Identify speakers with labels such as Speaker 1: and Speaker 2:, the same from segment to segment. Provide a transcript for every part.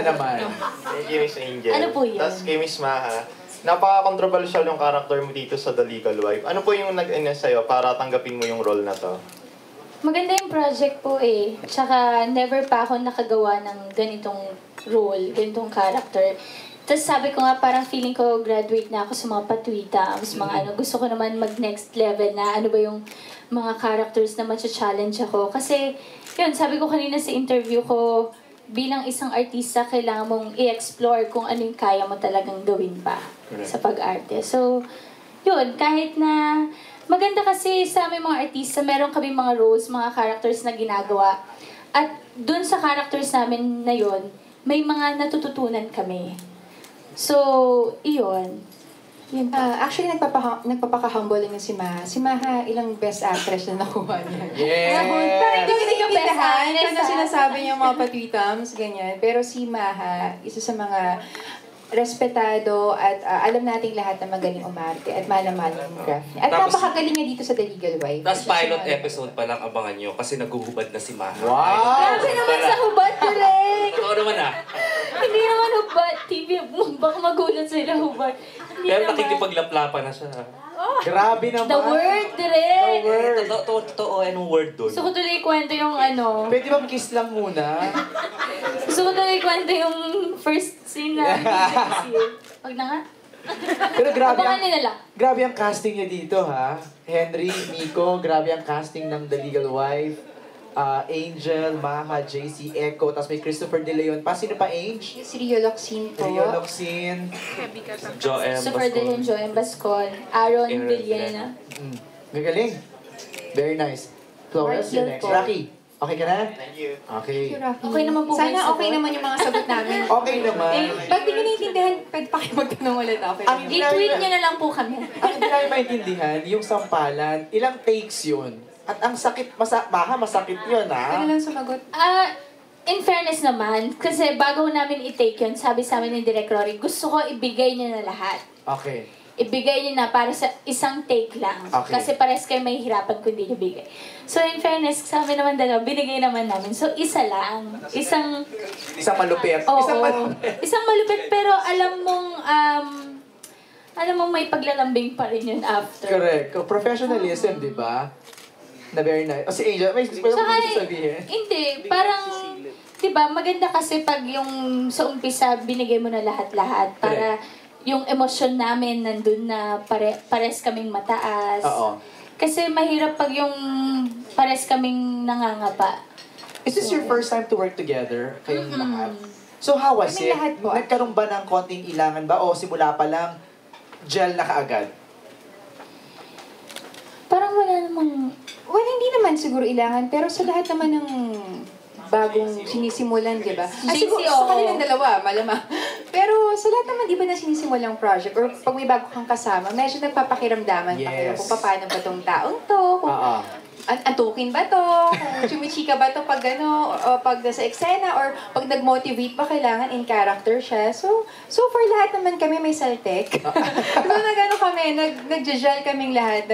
Speaker 1: naman.
Speaker 2: Thank you, Miss Angel.
Speaker 3: Ano po yun?
Speaker 2: Tapos kay Miss Maha, napaka-controversial yung character mo dito sa The Legal Wife. Ano po yung nag-ina sa'yo para tanggapin mo yung role na to?
Speaker 3: Maganda yung project po eh. Tsaka never pa ako nakagawa ng ganitong role, ganitong character. Tapos sabi ko nga parang feeling ko graduate na ako sa mga patwitams, mga ano. Gusto ko naman mag next level na ano ba yung mga characters na matcha-challenge ako. Kasi yun, sabi ko kanina sa interview ko, bilang isang artista, kailangan mong i-explore kung ano yung kaya mo talagang gawin pa sa pag-arte. So, yun, kahit na maganda kasi sa aming mga artista, meron kami mga roles, mga characters na ginagawa. At dun sa characters namin na yun, may mga natututunan kami. So, iyon.
Speaker 4: Actually, nagpapaka-humble lang si Maha. Si Maha, ilang best actress na nakuha niya.
Speaker 1: Yeah!
Speaker 4: Parang hindi ko
Speaker 3: Yung best
Speaker 4: naiintindihan
Speaker 3: actress,
Speaker 4: kung sinasabi niya mga patwitams, ganyan. Pero si Maha, isa sa mga respetado at alam nating lahat na magaling umarte at mahal na mahal yung craft niya. At
Speaker 5: Tapos-
Speaker 4: napakagaling niya dito sa The Legal Wife.
Speaker 5: Tapos
Speaker 4: Isa sa
Speaker 5: pilot
Speaker 4: mga-
Speaker 5: episode pa lang abangan nyo kasi naguhubad na si Maha.
Speaker 1: Wow!
Speaker 3: Grabe naman sa hubad, direct!
Speaker 5: Totoo naman ah.
Speaker 3: Hindi naman hubad. TV, baka magulat sila hubad. Hindi
Speaker 5: Pero
Speaker 3: naman.
Speaker 5: nakikipaglaplapan na siya.
Speaker 1: Grabe naman.
Speaker 3: The word, direct!
Speaker 5: Totoo anong word doon.
Speaker 3: Gusto ko tuloy kwento yung ano.
Speaker 1: Pwede bang kiss lang muna?
Speaker 3: Gusto ko tuloy kwento yung first scene na Wag na nga.
Speaker 1: Pero grabe
Speaker 3: Abangan
Speaker 1: ang,
Speaker 3: nila lang.
Speaker 1: grabe ang casting niya dito, ha? Henry, Nico, grabe ang casting ng The Legal Wife. Angel, Maha, JC, Echo, tapos may Christopher De Leon pa. Sino pa, Ange?
Speaker 4: Si Rio Locsin po.
Speaker 1: Rio Locsin.
Speaker 5: Joem
Speaker 3: Super Dylan, Joem Bascon, Aaron Villena.
Speaker 1: Gagaling. Very nice. Flores,
Speaker 4: Mark
Speaker 1: you're
Speaker 4: Hill
Speaker 1: next.
Speaker 4: po.
Speaker 1: Rocky, okay ka na?
Speaker 2: Thank you.
Speaker 1: Okay.
Speaker 3: Okay naman po ba yung
Speaker 4: Sana
Speaker 3: sagot?
Speaker 4: okay naman yung mga sagot namin.
Speaker 1: Okay naman.
Speaker 4: Pag di ko naiintindihan, pwede pa kayo magtanong ulit. Okay.
Speaker 1: Ang
Speaker 3: I-tweet nyo na lang po kami.
Speaker 1: Ang hindi namin maintindihan, yung sampalan, ilang takes yun? At ang sakit, Maha, masakit yun, ha?
Speaker 4: Ano lang sumagot?
Speaker 3: In fairness naman, kasi bago namin i-take yun, sabi sa amin ni Direk Rory, gusto ko ibigay niyo na lahat.
Speaker 1: Okay.
Speaker 3: Ibigay niyo na para sa isang take lang.
Speaker 1: Okay.
Speaker 3: Kasi pares kayo may hirapan kung hindi niyo bigay. So in fairness, sa amin naman dalawa, binigay naman namin. So isa lang. Isang
Speaker 1: Isang malupit.
Speaker 3: Oo.
Speaker 1: Isang malupit.
Speaker 3: Isang malupit, pero alam mong may paglalambing pa rin yun after.
Speaker 1: Correct. Professionalism, di ba? Na very nice. O si Angel, may gusto
Speaker 3: Saka,
Speaker 1: mo sabihin?
Speaker 3: hindi, parang, di ba, maganda kasi pag yung sa umpisa, binigay mo na lahat-lahat para yung emosyon namin nandun na pares kaming mataas.
Speaker 1: Oo.
Speaker 3: Kasi mahirap pag yung pares kaming nangangapa.
Speaker 1: Is this your first time to work together? Kayong lahat? So how was
Speaker 4: Kaming
Speaker 1: it?
Speaker 4: lahat po.
Speaker 1: Nagkaroon ba ng konting ilangan ba? O simula pa lang, gel na kaagad?
Speaker 3: Parang wala namang...
Speaker 4: Well, hindi naman siguro ilangan, pero sa lahat naman ng bagong sinisimulan, di ba? Siguro sa kanilang dalawa, malamang. Pero sa lahat naman, di ba na sinisimulang project, or pag may bago kang kasama, medyo nagpapakiramdaman pa kayo
Speaker 1: Yes.
Speaker 4: kung paano ba tong taong to, kung
Speaker 1: Oo.
Speaker 4: antukin ba to, kung chumichika ba to pag ano, o pag nasa eksena, or pag nag-motivate ba kailangan in character siya. So for lahat naman kami may saltek. So nag-ano kami, nag-gel kaming lahat.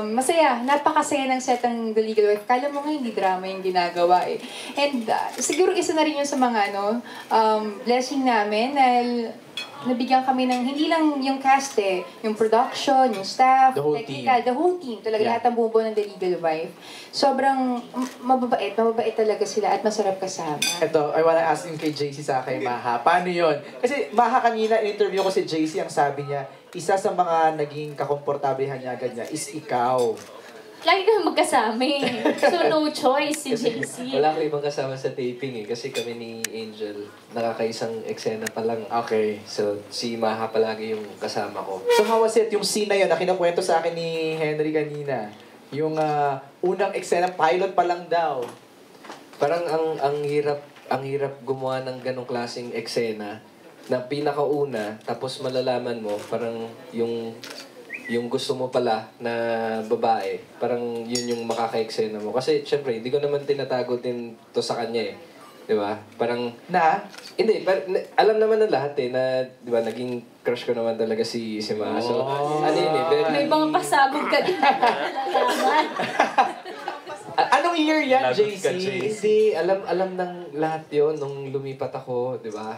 Speaker 4: Masaya, napakasaya ng set ng The Legal Wife. Kala mo nga hindi drama yung ginagawa eh. And siguro isa na rin yun sa mga blessing namin dahil nabigyan kami ng, hindi lang yung cast eh, yung production, yung staff,
Speaker 1: The whole
Speaker 4: technical, the whole team. Talaga
Speaker 1: Yeah.
Speaker 4: lahat ng bumubuo ng The Legal Wife. Sobrang mababait talaga sila at masarap kasama.
Speaker 1: Ito, I wanna ask yung kay JC sa kay Maha. Paano yun? Kasi Maha kanina, in-interview ko si JC, ang sabi niya, isa sa mga naging kakomportablehan niya agad niya is ikaw.
Speaker 3: Lagi kami magkasama eh. So no choice si JC.
Speaker 6: Wala ko ibang kasama sa taping eh. Kasi kami ni Angel, nakakaisang eksena pa lang.
Speaker 1: Okay.
Speaker 6: So, si Maha palagi yung kasama ko.
Speaker 1: So how was it? Yung scene na yun na kinukwento sa akin ni Henry kanina. Yung unang eksena, pilot pa lang daw.
Speaker 6: Parang ang hirap gumawa ng ganong klaseng eksena na pinakauna, tapos malalaman mo, parang yung gusto mo pala na babae, parang yun yung makaka-eksena mo. Kasi, syempre, hindi ko naman tinatago din to sa kanya eh. Di ba? Parang,
Speaker 1: Na?
Speaker 6: hindi, alam naman ng lahat eh, na, di ba, naging crush ko naman talaga si Maha. So, ano yun eh, very...
Speaker 3: May mga pasabog ka din. Nalaman.
Speaker 1: Anong year yan,
Speaker 5: Lagot
Speaker 1: JC?
Speaker 5: ka, JC.
Speaker 6: Hindi, alam ng lahat yon nung lumipat ako, di ba?